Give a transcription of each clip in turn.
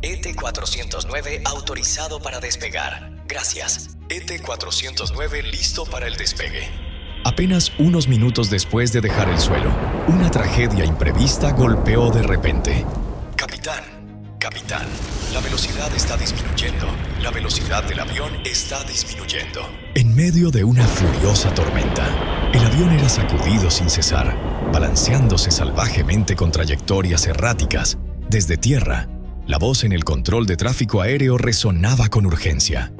ET-409 autorizado para despegar. Gracias. ET-409 listo para el despegue. Apenas unos minutos después de dejar el suelo, una tragedia imprevista golpeó de repente. Capitán, la velocidad está disminuyendo. La velocidad del avión está disminuyendo. En medio de una furiosa tormenta, el avión era sacudido sin cesar, balanceándose salvajemente con trayectorias erráticas. Desde tierra, la voz en el control de tráfico aéreo resonaba con urgencia.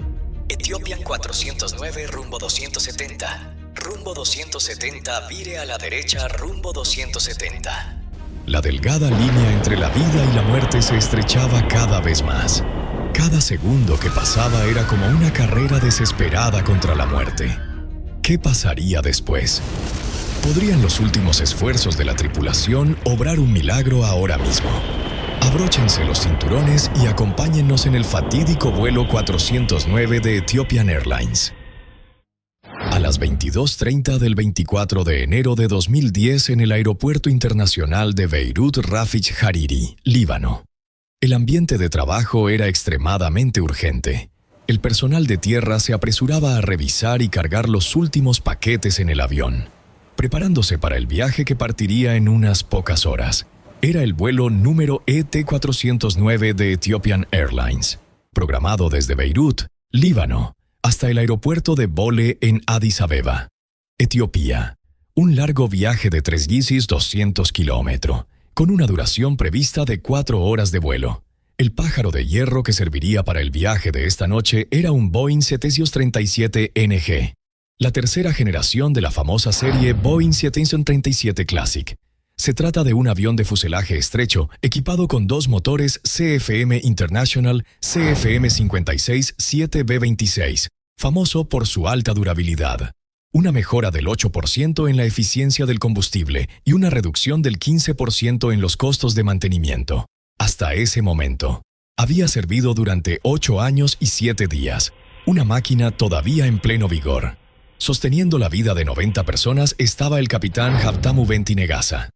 Ethiopian 409 rumbo 270. Rumbo 270, vire a la derecha, rumbo 270. La delgada línea entre la vida y la muerte se estrechaba cada vez más. Cada segundo que pasaba era como una carrera desesperada contra la muerte. ¿Qué pasaría después? ¿Podrían los últimos esfuerzos de la tripulación obrar un milagro ahora mismo? Abróchense los cinturones y acompáñennos en el fatídico vuelo 409 de Ethiopian Airlines. A las 22:30 del 24 de enero de 2010 en el Aeropuerto Internacional de Beirut Rafik Hariri, Líbano. El ambiente de trabajo era extremadamente urgente. El personal de tierra se apresuraba a revisar y cargar los últimos paquetes en el avión, preparándose para el viaje que partiría en unas pocas horas. Era el vuelo número ET-409 de Ethiopian Airlines, programado desde Beirut, Líbano, hasta el aeropuerto de Bole en Addis Abeba, Etiopía. Un largo viaje de 3.200 kilómetros, con una duración prevista de 4 horas de vuelo. El pájaro de hierro que serviría para el viaje de esta noche era un Boeing 737NG, la tercera generación de la famosa serie Boeing 737 Classic. Se trata de un avión de fuselaje estrecho equipado con 2 motores CFM International CFM56-7B26, famoso por su alta durabilidad, una mejora del 8% en la eficiencia del combustible y una reducción del 15% en los costos de mantenimiento. Hasta ese momento, había servido durante 8 años y 7 días, una máquina todavía en pleno vigor. Sosteniendo la vida de 90 personas estaba el capitán Habtamu Benti Negasa,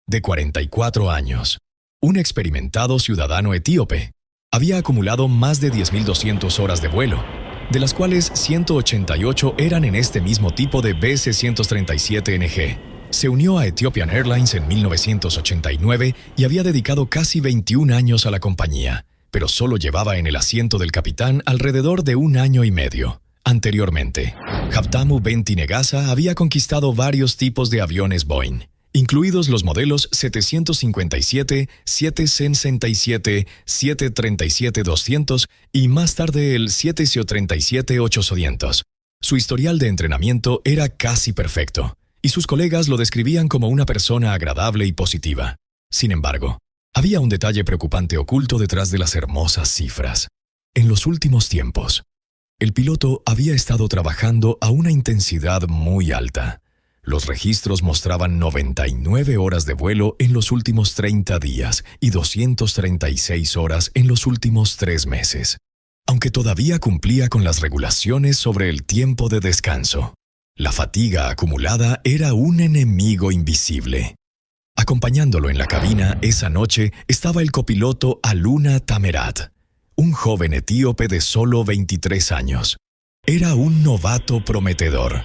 de 44 años, un experimentado ciudadano etíope. Había acumulado más de 10.200 horas de vuelo, de las cuales 188 eran en este mismo tipo de BC-137NG. Se unió a Ethiopian Airlines en 1989 y había dedicado casi 21 años a la compañía, pero solo llevaba en el asiento del capitán alrededor de 1 año y medio. Anteriormente, Habtamu Benti Negasa había conquistado varios tipos de aviones Boeing, incluidos los modelos 757, 767, 737-200 y más tarde el 737-800. Su historial de entrenamiento era casi perfecto, y sus colegas lo describían como una persona agradable y positiva. Sin embargo, había un detalle preocupante oculto detrás de las hermosas cifras. En los últimos tiempos, el piloto había estado trabajando a una intensidad muy alta. Los registros mostraban 99 horas de vuelo en los últimos 30 días y 236 horas en los últimos 3 meses. Aunque todavía cumplía con las regulaciones sobre el tiempo de descanso, la fatiga acumulada era un enemigo invisible. Acompañándolo en la cabina esa noche estaba el copiloto Aluna Tamerat, un joven etíope de solo 23 años. Era un novato prometedor.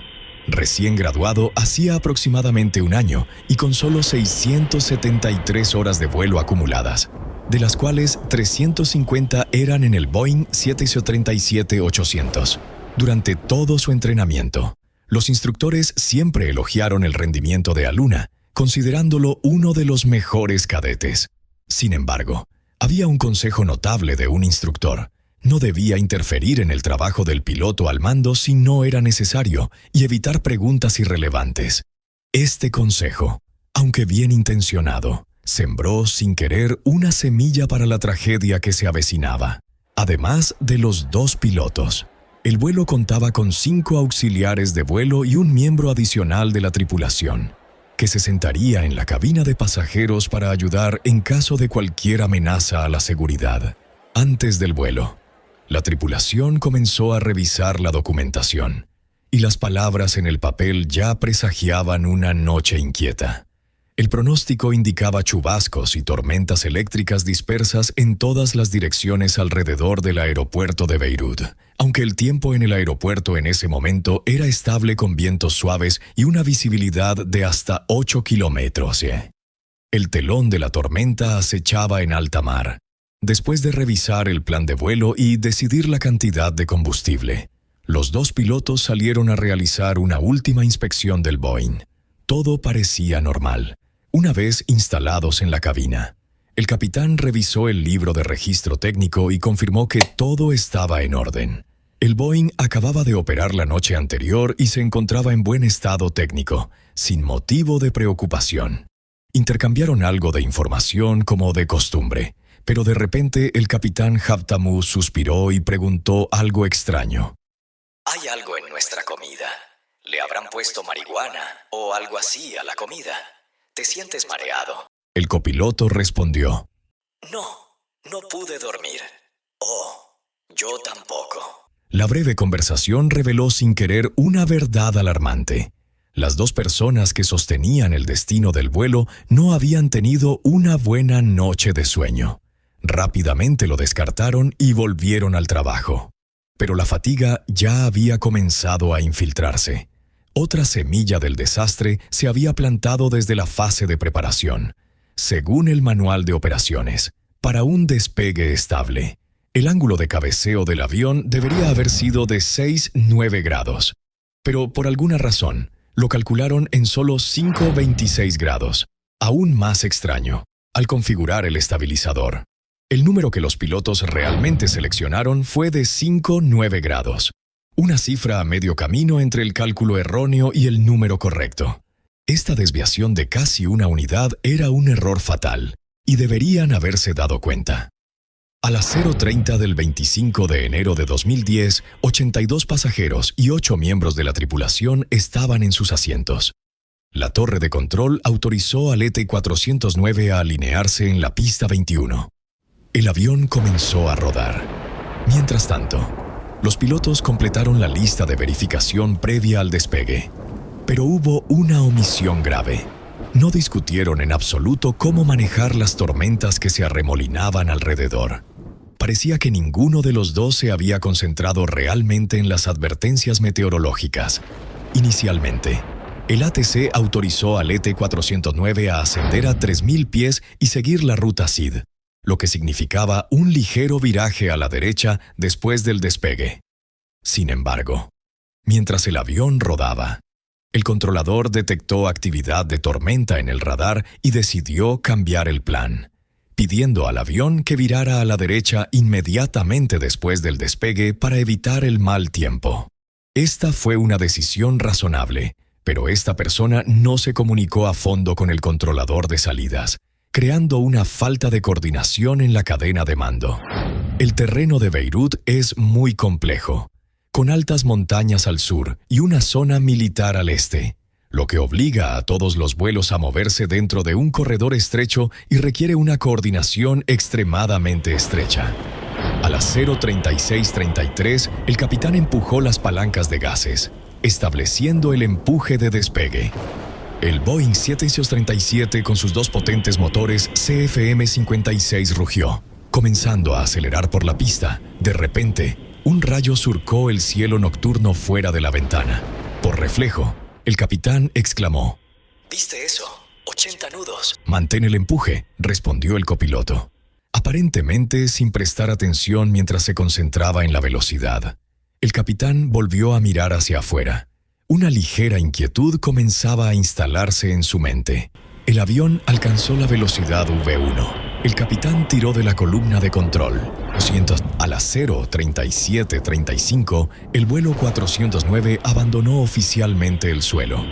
Recién graduado hacía aproximadamente 1 año y con solo 673 horas de vuelo acumuladas, de las cuales 350 eran en el Boeing 737-800. Durante todo su entrenamiento, los instructores siempre elogiaron el rendimiento de Aluna, considerándolo uno de los mejores cadetes. Sin embargo, había un consejo notable de un instructor: no debía interferir en el trabajo del piloto al mando si no era necesario y evitar preguntas irrelevantes. Este consejo, aunque bien intencionado, sembró sin querer una semilla para la tragedia que se avecinaba. Además de los 2 pilotos, el vuelo contaba con 5 auxiliares de vuelo y un miembro adicional de la tripulación, que se sentaría en la cabina de pasajeros para ayudar en caso de cualquier amenaza a la seguridad. Antes del vuelo, la tripulación comenzó a revisar la documentación, y las palabras en el papel ya presagiaban una noche inquieta. El pronóstico indicaba chubascos y tormentas eléctricas dispersas en todas las direcciones alrededor del aeropuerto de Beirut, aunque el tiempo en el aeropuerto en ese momento era estable con vientos suaves y una visibilidad de hasta 8 kilómetros. El telón de la tormenta acechaba en alta mar. Después de revisar el plan de vuelo y decidir la cantidad de combustible, los dos pilotos salieron a realizar una última inspección del Boeing. Todo parecía normal. Una vez instalados en la cabina, el capitán revisó el libro de registro técnico y confirmó que todo estaba en orden. El Boeing acababa de operar la noche anterior y se encontraba en buen estado técnico, sin motivo de preocupación. Intercambiaron algo de información como de costumbre, pero de repente el capitán Habtamu suspiró y preguntó algo extraño. Hay algo en nuestra comida. ¿Le habrán puesto marihuana o algo así a la comida? ¿Te sientes mareado? El copiloto respondió. No pude dormir. Oh, yo tampoco. La breve conversación reveló sin querer una verdad alarmante. Las dos personas que sostenían el destino del vuelo no habían tenido una buena noche de sueño. Rápidamente lo descartaron y volvieron al trabajo. Pero la fatiga ya había comenzado a infiltrarse. Otra semilla del desastre se había plantado desde la fase de preparación. Según el manual de operaciones, para un despegue estable, el ángulo de cabeceo del avión debería haber sido de 6-9 grados. Pero por alguna razón, lo calcularon en solo 5,26 grados. Aún más extraño, al configurar el estabilizador. El número que los pilotos realmente seleccionaron fue de 5,9 grados. Una cifra a medio camino entre el cálculo erróneo y el número correcto. Esta desviación de casi una unidad era un error fatal, y deberían haberse dado cuenta. A las 0:30 del 25 de enero de 2010, 82 pasajeros y 8 miembros de la tripulación estaban en sus asientos. La torre de control autorizó al ET-409 a alinearse en la pista 21. El avión comenzó a rodar. Mientras tanto, los pilotos completaron la lista de verificación previa al despegue. Pero hubo una omisión grave. No discutieron en absoluto cómo manejar las tormentas que se arremolinaban alrededor. Parecía que ninguno de los dos se había concentrado realmente en las advertencias meteorológicas. Inicialmente, el ATC autorizó al ET-409 a ascender a 3.000 pies y seguir la ruta SID, lo que significaba un ligero viraje a la derecha después del despegue. Sin embargo, mientras el avión rodaba, el controlador detectó actividad de tormenta en el radar y decidió cambiar el plan, pidiendo al avión que virara a la derecha inmediatamente después del despegue para evitar el mal tiempo. Esta fue una decisión razonable, pero esta persona no se comunicó a fondo con el controlador de salidas, creando una falta de coordinación en la cadena de mando. El terreno de Beirut es muy complejo, con altas montañas al sur y una zona militar al este, lo que obliga a todos los vuelos a moverse dentro de un corredor estrecho y requiere una coordinación extremadamente estrecha. A las 0:36:33, el capitán empujó las palancas de gases, estableciendo el empuje de despegue. El Boeing 737 con sus dos potentes motores CFM56 rugió, comenzando a acelerar por la pista. De repente, un rayo surcó el cielo nocturno fuera de la ventana. Por reflejo, el capitán exclamó: ¿Viste eso? 80 nudos. «Mantén el empuje», respondió el copiloto, aparentemente sin prestar atención mientras se concentraba en la velocidad. El capitán volvió a mirar hacia afuera. Una ligera inquietud comenzaba a instalarse en su mente. El avión alcanzó la velocidad V1. El capitán tiró de la columna de control. A las 0:37:35, el vuelo 409 abandonó oficialmente el suelo.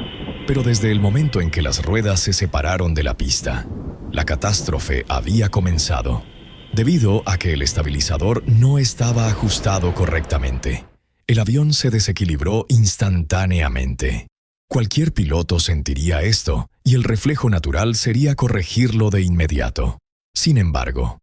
Pero desde el momento en que las ruedas se separaron de la pista, la catástrofe había comenzado, debido a que el estabilizador no estaba ajustado correctamente. El avión se desequilibró instantáneamente. Cualquier piloto sentiría esto, y el reflejo natural sería corregirlo de inmediato. Sin embargo,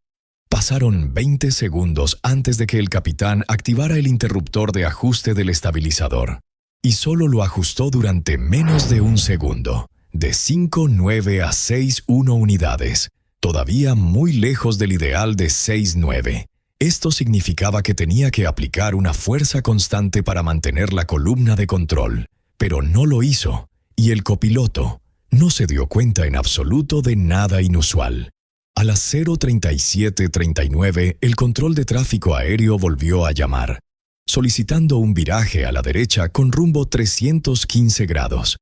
pasaron 20 segundos antes de que el capitán activara el interruptor de ajuste del estabilizador, y solo lo ajustó durante menos de un segundo. de 5,9 a 6,1 unidades, todavía muy lejos del ideal de 6,9. Esto significaba que tenía que aplicar una fuerza constante para mantener la columna de control, pero no lo hizo, y el copiloto no se dio cuenta en absoluto de nada inusual. A las 0:37:39, el control de tráfico aéreo volvió a llamar, solicitando un viraje a la derecha con rumbo 315 grados.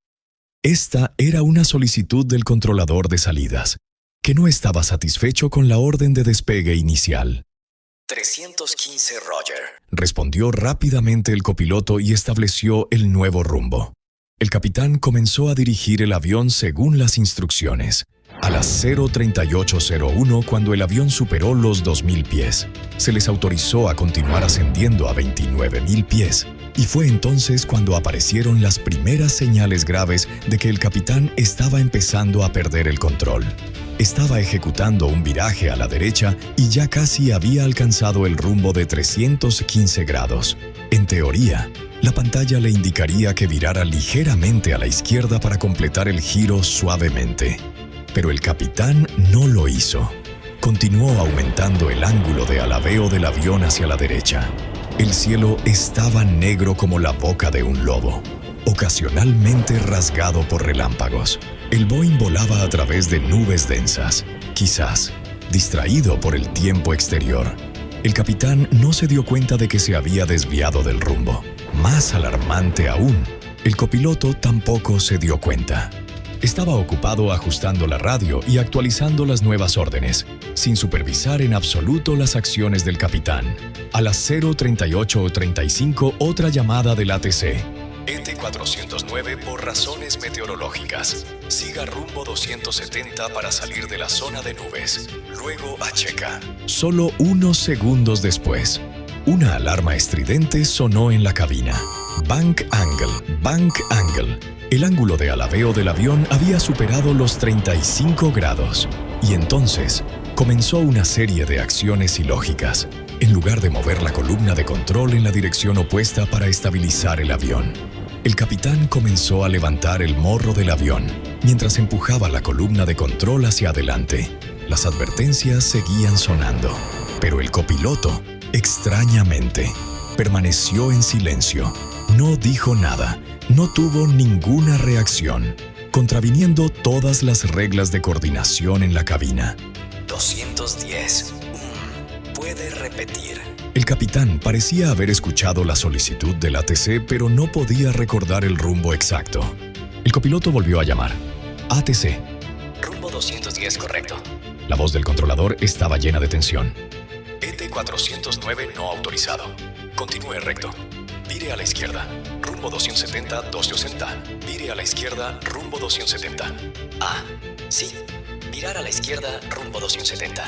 Esta era una solicitud del controlador de salidas, que no estaba satisfecho con la orden de despegue inicial. 315 Roger, respondió rápidamente el copiloto y estableció el nuevo rumbo. El capitán comenzó a dirigir el avión según las instrucciones. A las 0:38:01, cuando el avión superó los 2,000 pies, se les autorizó a continuar ascendiendo a 29,000 pies, y fue entonces cuando aparecieron las primeras señales graves de que el capitán estaba empezando a perder el control. Estaba ejecutando un viraje a la derecha y ya casi había alcanzado el rumbo de 315 grados. En teoría, la pantalla le indicaría que virara ligeramente a la izquierda para completar el giro suavemente. Pero el capitán no lo hizo. Continuó aumentando el ángulo de alabeo del avión hacia la derecha. El cielo estaba negro como la boca de un lobo, ocasionalmente rasgado por relámpagos. El Boeing volaba a través de nubes densas, quizás distraído por el tiempo exterior. El capitán no se dio cuenta de que se había desviado del rumbo. Más alarmante aún, el copiloto tampoco se dio cuenta. Estaba ocupado ajustando la radio y actualizando las nuevas órdenes, sin supervisar en absoluto las acciones del capitán. A las 0:38:35, otra llamada del ATC. ET-409 por razones meteorológicas. Siga rumbo 270 para salir de la zona de nubes. Luego a Checa. Solo unos segundos después, una alarma estridente sonó en la cabina. Bank angle, bank angle. El ángulo de alabeo del avión había superado los 35 grados. Y entonces comenzó una serie de acciones ilógicas, en lugar de mover la columna de control en la dirección opuesta para estabilizar el avión. El capitán comenzó a levantar el morro del avión, mientras empujaba la columna de control hacia adelante. Las advertencias seguían sonando, pero el copiloto, extrañamente, permaneció en silencio. No dijo nada, no tuvo ninguna reacción, contraviniendo todas las reglas de coordinación en la cabina. 210. ¿Puede repetir? El capitán parecía haber escuchado la solicitud del ATC, pero no podía recordar el rumbo exacto. El copiloto volvió a llamar. ATC. Rumbo 210, correcto. La voz del controlador estaba llena de tensión. ET-409 no autorizado. Continúe recto. Vire a la izquierda. Rumbo 270, 260. Vire a la izquierda, rumbo 270. Ah, sí. Virar a la izquierda, rumbo 270.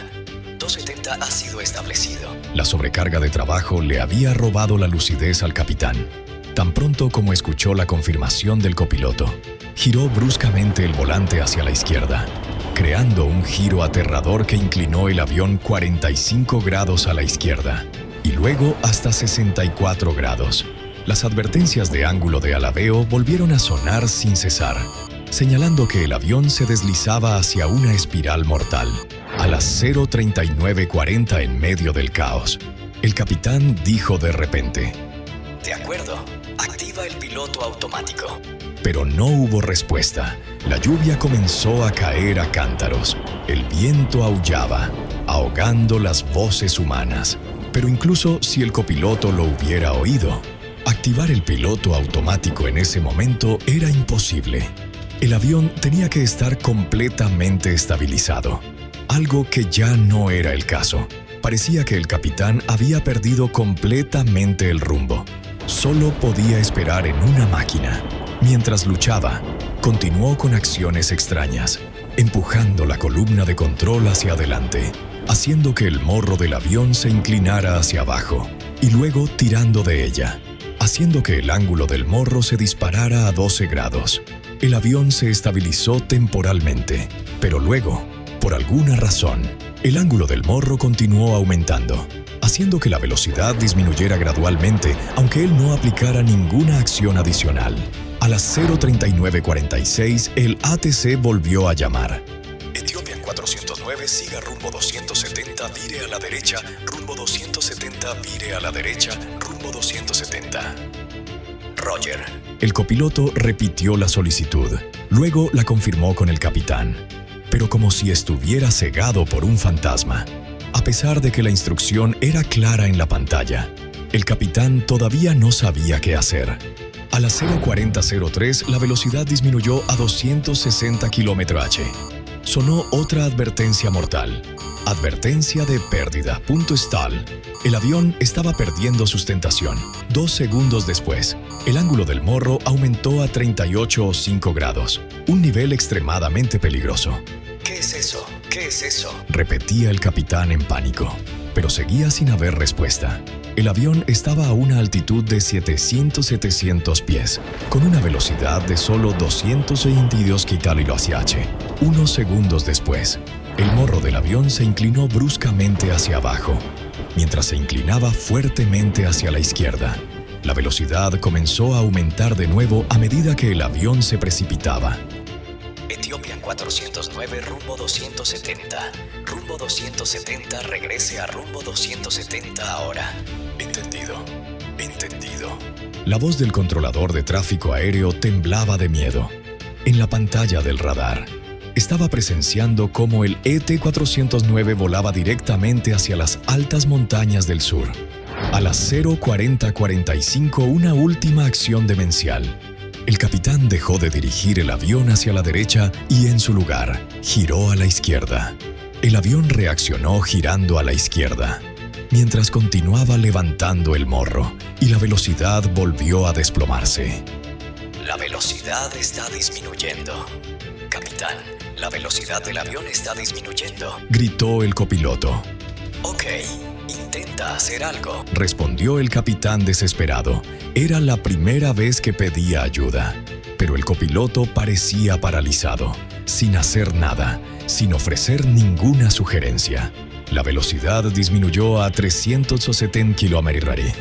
270 ha sido establecido. La sobrecarga de trabajo le había robado la lucidez al capitán. Tan pronto como escuchó la confirmación del copiloto, giró bruscamente el volante hacia la izquierda, creando un giro aterrador que inclinó el avión 45 grados a la izquierda y luego hasta 64 grados. Las advertencias de ángulo de alabeo volvieron a sonar sin cesar, señalando que el avión se deslizaba hacia una espiral mortal. A las 0:39:40, en medio del caos, el capitán dijo de repente: De acuerdo, activa el piloto automático. Pero no hubo respuesta. La lluvia comenzó a caer a cántaros. El viento aullaba, ahogando las voces humanas. Pero incluso si el copiloto lo hubiera oído, activar el piloto automático en ese momento era imposible. El avión tenía que estar completamente estabilizado, algo que ya no era el caso. Parecía que el capitán había perdido completamente el rumbo. Solo podía esperar en una máquina. Mientras luchaba, continuó con acciones extrañas, empujando la columna de control hacia adelante, haciendo que el morro del avión se inclinara hacia abajo, y luego tirando de ella, haciendo que el ángulo del morro se disparara a 12 grados. El avión se estabilizó temporalmente, pero luego, por alguna razón, el ángulo del morro continuó aumentando, haciendo que la velocidad disminuyera gradualmente, aunque él no aplicara ninguna acción adicional. A las 0:39:46, el ATC volvió a llamar. Ethiopian 409, siga rumbo 270, vire a la derecha, rumbo 270, vire a la derecha, rumbo 270. Roger. El copiloto repitió la solicitud. Luego la confirmó con el capitán, pero como si estuviera cegado por un fantasma. A pesar de que la instrucción era clara en la pantalla, el capitán todavía no sabía qué hacer. A las 0:40:03, la velocidad disminuyó a 260 km/h. Sonó otra advertencia mortal. Advertencia de pérdida. Stall. El avión estaba perdiendo sustentación. 2 segundos después, el ángulo del morro aumentó a 38,5 grados, un nivel extremadamente peligroso. ¿Qué es eso? ¿Qué es eso? Repetía el capitán en pánico, pero seguía sin haber respuesta. El avión estaba a una altitud de 700 pies, con una velocidad de solo 222 km/h. Unos segundos después, el morro del avión se inclinó bruscamente hacia abajo, mientras se inclinaba fuertemente hacia la izquierda. La velocidad comenzó a aumentar de nuevo a medida que el avión se precipitaba. Ethiopian 409, rumbo 270. Rumbo 270, regrese a rumbo 270 ahora. Entendido. La voz del controlador de tráfico aéreo temblaba de miedo. En la pantalla del radar, estaba presenciando cómo el ET-409 volaba directamente hacia las altas montañas del sur. A las 0:40:45, una última acción demencial. El capitán dejó de dirigir el avión hacia la derecha y en su lugar giró a la izquierda. El avión reaccionó girando a la izquierda, mientras continuaba levantando el morro, y la velocidad volvió a desplomarse. La velocidad está disminuyendo. Capitán, la velocidad del avión está disminuyendo. Gritó el copiloto. Ok, intenta hacer algo. Respondió el capitán desesperado. Era la primera vez que pedía ayuda, pero el copiloto parecía paralizado, sin hacer nada, sin ofrecer ninguna sugerencia. La velocidad disminuyó a 370 km/h.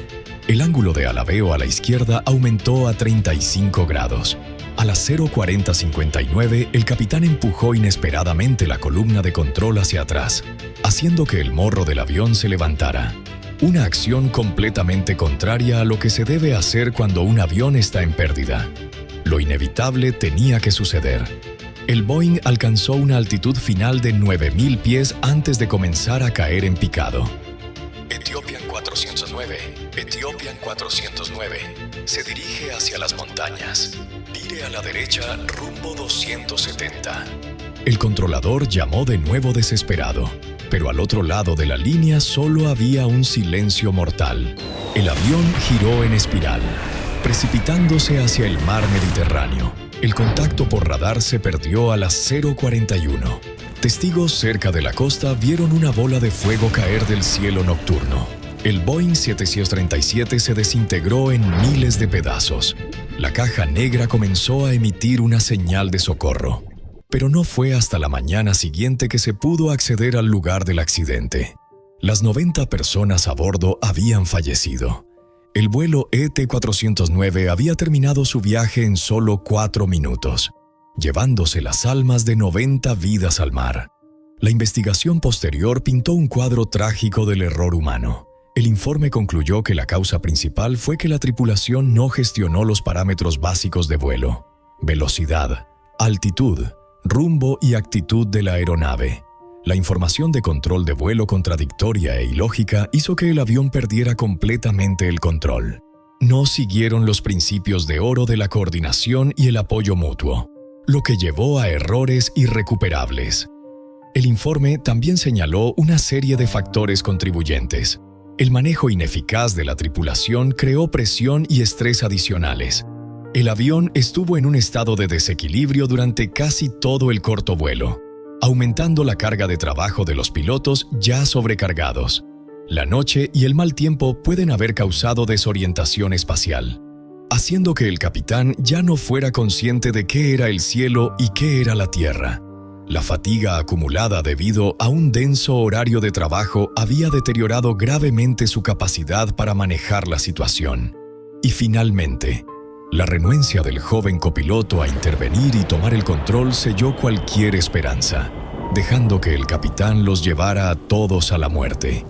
El ángulo de alabeo a la izquierda aumentó a 35 grados. A las 0:40:59, el capitán empujó inesperadamente la columna de control hacia atrás, haciendo que el morro del avión se levantara. Una acción completamente contraria a lo que se debe hacer cuando un avión está en pérdida. Lo inevitable tenía que suceder. El Boeing alcanzó una altitud final de 9,000 pies antes de comenzar a caer en picado. Ethiopian 409, Ethiopian 409, se dirige hacia las montañas. Vire a la derecha, rumbo 270. El controlador llamó de nuevo desesperado, pero al otro lado de la línea solo había un silencio mortal. El avión giró en espiral, precipitándose hacia el mar Mediterráneo. El contacto por radar se perdió a las 0:41. Testigos cerca de la costa vieron una bola de fuego caer del cielo nocturno. El Boeing 737 se desintegró en miles de pedazos. La caja negra comenzó a emitir una señal de socorro. Pero no fue hasta la mañana siguiente que se pudo acceder al lugar del accidente. Las 90 personas a bordo habían fallecido. El vuelo ET-409 había terminado su viaje en solo 4 minutos, llevándose las almas de 90 vidas al mar. La investigación posterior pintó un cuadro trágico del error humano. El informe concluyó que la causa principal fue que la tripulación no gestionó los parámetros básicos de vuelo: velocidad, altitud, rumbo y actitud de la aeronave. La información de control de vuelo contradictoria e ilógica hizo que el avión perdiera completamente el control. No siguieron los principios de oro de la coordinación y el apoyo mutuo, lo que llevó a errores irrecuperables. El informe también señaló una serie de factores contribuyentes. El manejo ineficaz de la tripulación creó presión y estrés adicionales. El avión estuvo en un estado de desequilibrio durante casi todo el corto vuelo, aumentando la carga de trabajo de los pilotos ya sobrecargados. La noche y el mal tiempo pueden haber causado desorientación espacial, haciendo que el capitán ya no fuera consciente de qué era el cielo y qué era la tierra. La fatiga acumulada debido a un denso horario de trabajo había deteriorado gravemente su capacidad para manejar la situación. Y finalmente, La renuencia del joven copiloto a intervenir y tomar el control selló cualquier esperanza, dejando que el capitán los llevara a todos a la muerte.